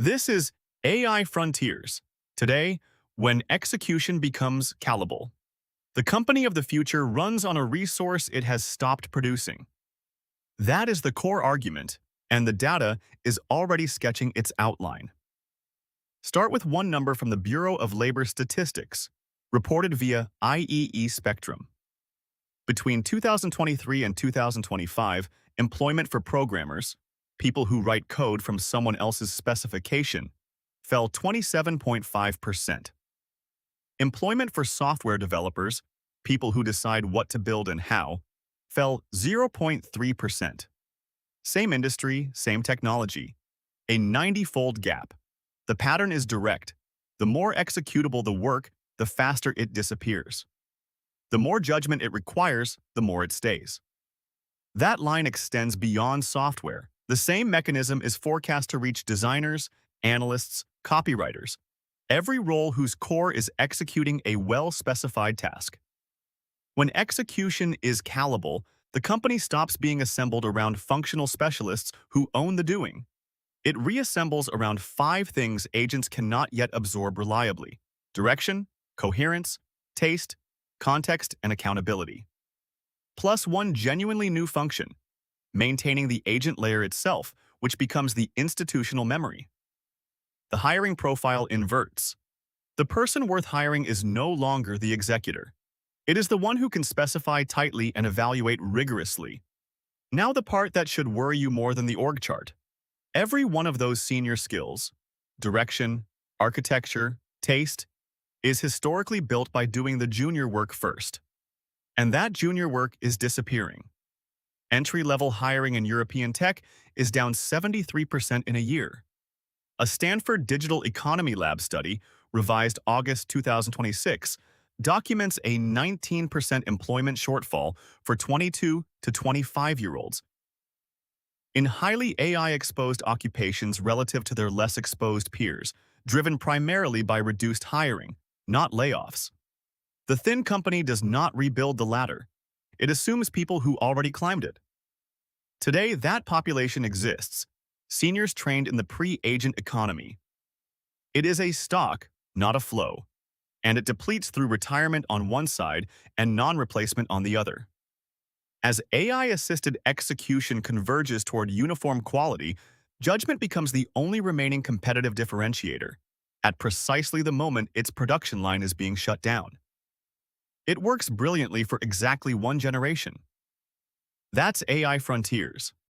This is AI Frontiers. Today, when execution becomes callable. The company of the future runs on a resource it has stopped producing. That is the core argument, and the data is already sketching its outline. Start with one number from the Bureau of Labor Statistics, reported via IEE Spectrum. Between 2023 and 2025, employment for programmers, people who write code from someone else's specification, fell 27.5%. Employment for software developers, people who decide what to build and how, fell 0.3%. Same industry, same technology. A 90-fold gap. The pattern is direct. The more executable the work, the faster it disappears. The more judgment it requires, the more it stays. That line extends beyond software. The same mechanism is forecast to reach designers, analysts, copywriters, every role whose core is executing a well-specified task. When execution is callable, the company stops being assembled around functional specialists who own the doing. It reassembles around 5 things agents cannot yet absorb reliably: direction, coherence, taste, context, and accountability. Plus one genuinely new function: maintaining the agent layer itself, which becomes the institutional memory. The hiring profile inverts. The person worth hiring is no longer the executor. It is the one who can specify tightly and evaluate rigorously. Now the part that should worry you more than the org chart. Every one of those senior skills, direction, architecture, taste, is historically built by doing the junior work first. And that junior work is disappearing. Entry-level hiring in European tech is down 73% in a year. A Stanford Digital Economy Lab study, revised August 2026, documents a 19% employment shortfall for 22 to 25-year-olds in highly AI-exposed occupations relative to their less exposed peers, driven primarily by reduced hiring, not layoffs. The thin company does not rebuild the ladder. It assumes people who already climbed it. Today, that population exists, seniors trained in the pre-agent economy. It is a stock, not a flow, and it depletes through retirement on one side and non-replacement on the other. As AI-assisted execution converges toward uniform quality, judgment becomes the only remaining competitive differentiator, at precisely the moment its production line is being shut down. It works brilliantly for exactly one generation. That's AI Frontiers.